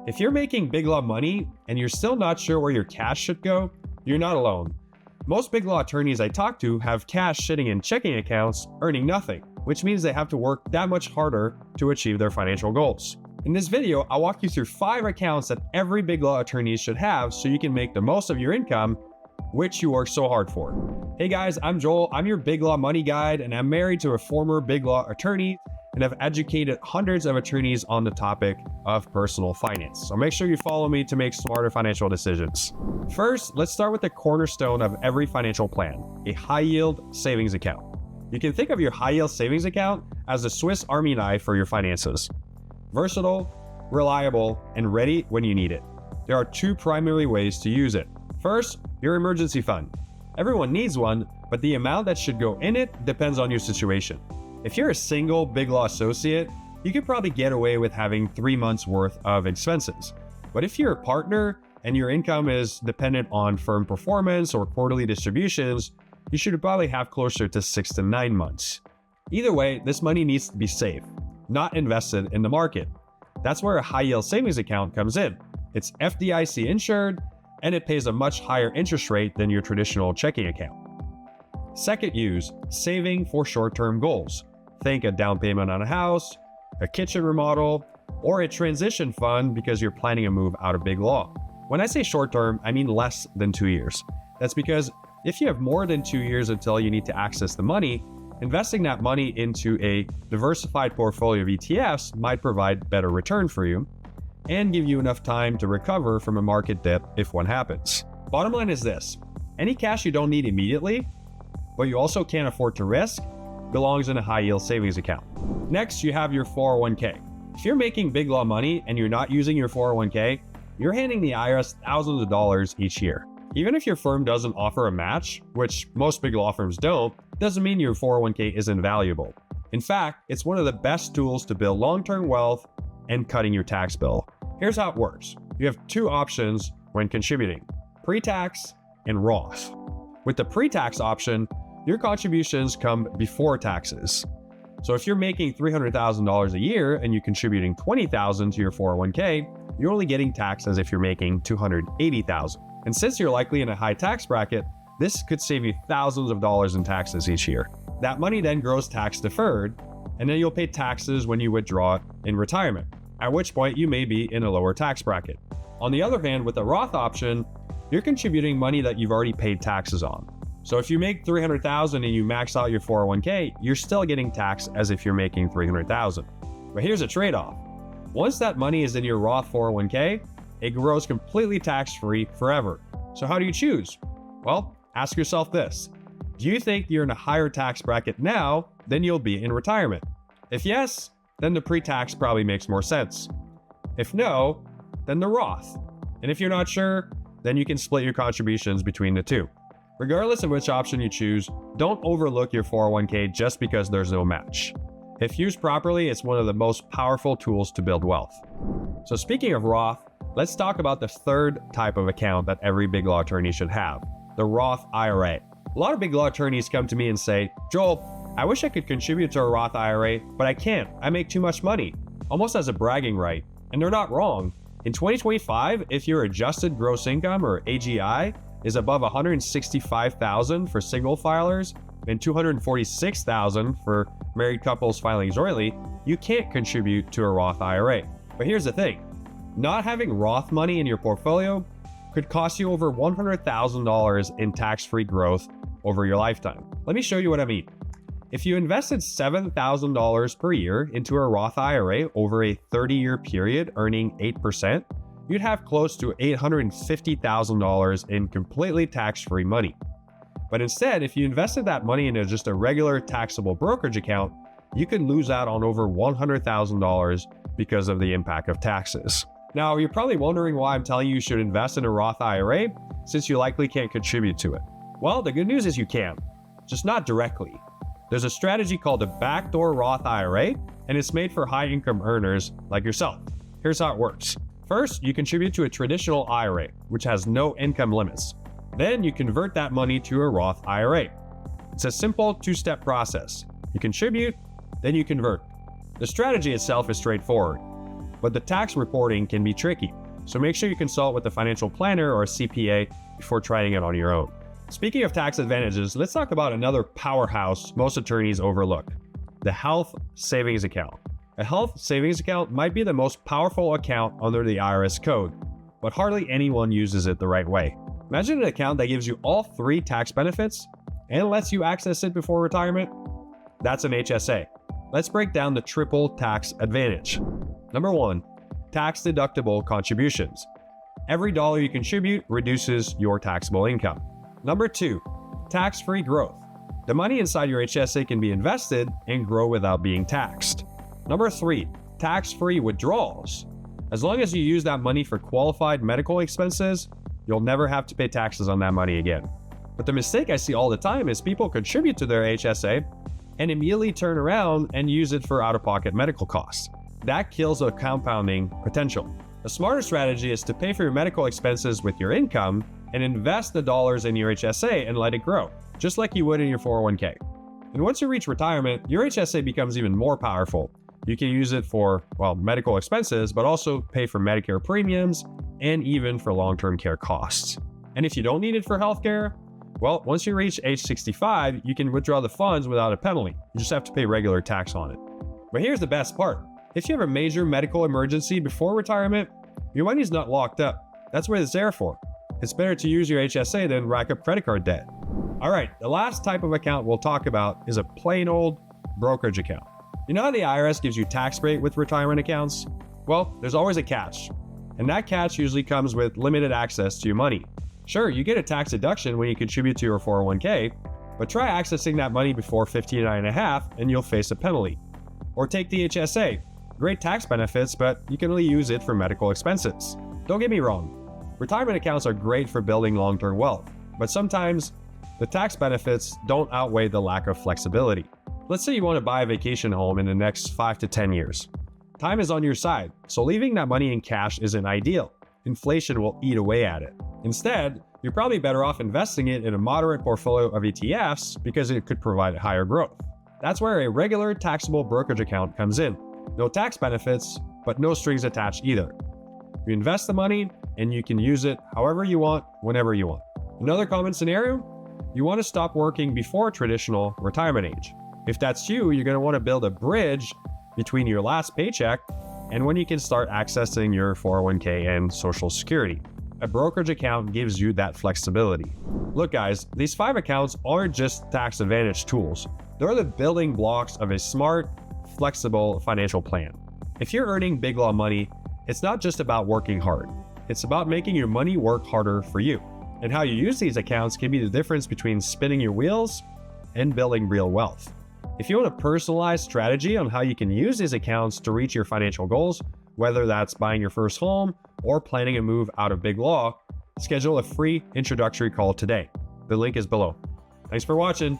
If you're making big law money and you're still not sure where your cash should go, you're not alone. Most big law attorneys I talk to have cash sitting in checking accounts earning nothing, which means they have to work that much harder to achieve their financial goals. In this video, I'll walk you through 5 accounts that every big law attorney should have so you can make the most of your income, which you work so hard for. Hey guys, I'm Joel. I'm your big law money guide, and I'm married to a former big law attorney and have educated hundreds of attorneys on the topic of personal finance. So make sure you follow me to make smarter financial decisions. First, let's start with the cornerstone of every financial plan, a high-yield savings account. You can think of your high-yield savings account as a Swiss Army knife for your finances. Versatile, reliable, and ready when you need it. There are 2 primary ways to use it. First, your emergency fund. Everyone needs one, but the amount that should go in it depends on your situation. If you're a single big law associate, you could probably get away with having 3 months worth of expenses. But if you're a partner and your income is dependent on firm performance or quarterly distributions, you should probably have closer to 6 to 9 months. Either way, this money needs to be safe, not invested in the market. That's where a high-yield savings account comes in. It's FDIC insured, and it pays a much higher interest rate than your traditional checking account. Second use, saving for short-term goals. Think a down payment on a house, a kitchen remodel, or a transition fund because you're planning a move out of big law. When I say short-term, I mean less than 2 years. That's because if you have more than 2 years until you need to access the money, investing that money into a diversified portfolio of ETFs might provide better return for you and give you enough time to recover from a market dip if one happens. Bottom line is this: any cash you don't need immediately, but you also can't afford to risk, belongs in a high-yield savings account. Next, you have your 401k. If you're making big law money and you're not using your 401k, you're handing the IRS thousands of dollars each year. Even if your firm doesn't offer a match, which most big law firms don't, doesn't mean your 401k isn't valuable. In fact, it's one of the best tools to build long-term wealth and cutting your tax bill. Here's how it works. You have 2 options when contributing: pre-tax and Roth. With the pre-tax option, your contributions come before taxes. So if you're making $300,000 a year and you're contributing $20,000 to your 401k, you're only getting taxed as if you're making $280,000. And since you're likely in a high tax bracket, this could save you thousands of dollars in taxes each year. That money then grows tax deferred, and then you'll pay taxes when you withdraw in retirement, at which point you may be in a lower tax bracket. On the other hand, with the Roth option, you're contributing money that you've already paid taxes on. So if you make $300,000 and you max out your 401k, you're still getting taxed as if you're making $300,000. But here's a trade-off. Once that money is in your Roth 401k, it grows completely tax-free forever. So how do you choose? Well, ask yourself this: do you think you're in a higher tax bracket now than you'll be in retirement? If yes, then the pre-tax probably makes more sense. If no, then the Roth. And if you're not sure, then you can split your contributions between the 2. Regardless of which option you choose, don't overlook your 401k just because there's no match. If used properly, it's one of the most powerful tools to build wealth. So speaking of Roth, let's talk about the 3rd type of account that every big law attorney should have, the Roth IRA. A lot of big law attorneys come to me and say, "Joel, I wish I could contribute to a Roth IRA, but I can't. I make too much money," almost as a bragging right. And they're not wrong. In 2025, if your adjusted gross income, or AGI, is above $165,000 for single filers and $246,000 for married couples filing jointly, you can't contribute to a Roth IRA. But here's the thing: not having Roth money in your portfolio could cost you over $100,000 in tax-free growth over your lifetime. Let me show you what I mean. If you invested $7,000 per year into a Roth IRA over a 30-year period earning 8%, you'd have close to $850,000 in completely tax-free money. But instead, if you invested that money into just a regular taxable brokerage account, you could lose out on over $100,000 because of the impact of taxes. Now, you're probably wondering why I'm telling you should invest in a Roth IRA, since you likely can't contribute to it. Well, the good news is you can, just not directly. There's a strategy called a Backdoor Roth IRA, and it's made for high-income earners like yourself. Here's how it works. First, you contribute to a traditional IRA, which has no income limits. Then you convert that money to a Roth IRA. It's a simple 2-step process. You contribute, then you convert. The strategy itself is straightforward. but the tax reporting can be tricky. So make sure you consult with a financial planner or a CPA before trying it on your own. Speaking of tax advantages, let's talk about another powerhouse most attorneys overlook: the health savings account. A health savings account might be the most powerful account under the IRS code, but hardly anyone uses it the right way. Imagine an account that gives you all 3 tax benefits and lets you access it before retirement. That's an HSA. Let's break down the triple tax advantage. Number 1, tax-deductible contributions. Every dollar you contribute reduces your taxable income. Number 2, tax-free growth. The money inside your HSA can be invested and grow without being taxed. Number 3, tax-free withdrawals. As long as you use that money for qualified medical expenses, you'll never have to pay taxes on that money again. But the mistake I see all the time is people contribute to their HSA and immediately turn around and use it for out-of-pocket medical costs. That kills the compounding potential. A smarter strategy is to pay for your medical expenses with your income and invest the dollars in your HSA and let it grow, just like you would in your 401k. And once you reach retirement, your HSA becomes even more powerful. You can use it for, medical expenses, but also pay for Medicare premiums and even for long-term care costs. And if you don't need it for healthcare, once you reach age 65, you can withdraw the funds without a penalty. You just have to pay regular tax on it. But here's the best part. If you have a major medical emergency before retirement, your money's not locked up. That's what it's there for. It's better to use your HSA than rack up credit card debt. All right, the last type of account we'll talk about is a plain old brokerage account. You know how the IRS gives you tax break with retirement accounts? Well, there's always a catch. And that catch usually comes with limited access to your money. Sure, you get a tax deduction when you contribute to your 401k, but try accessing that money before 59.5 and you'll face a penalty. Or take the HSA. Great tax benefits, but you can only use it for medical expenses. Don't get me wrong. Retirement accounts are great for building long-term wealth, but sometimes the tax benefits don't outweigh the lack of flexibility. Let's say you want to buy a vacation home in the next 5 to 10 years. Time is on your side, so leaving that money in cash isn't ideal. Inflation will eat away at it. Instead, you're probably better off investing it in a moderate portfolio of ETFs because it could provide higher growth. That's where a regular taxable brokerage account comes in. No tax benefits, but no strings attached either. You invest the money and you can use it however you want, whenever you want. Another common scenario, you want to stop working before traditional retirement age. If that's you, you're going to want to build a bridge between your last paycheck and when you can start accessing your 401k and Social Security. A brokerage account gives you that flexibility. Look guys, these 5 accounts aren't just tax advantage tools. They're the building blocks of a smart, flexible financial plan. If you're earning big law money, it's not just about working hard. It's about making your money work harder for you. And how you use these accounts can be the difference between spinning your wheels and building real wealth. If you want a personalized strategy on how you can use these accounts to reach your financial goals, whether that's buying your first home or planning a move out of big law, schedule a free introductory call today. The link is below. Thanks for watching.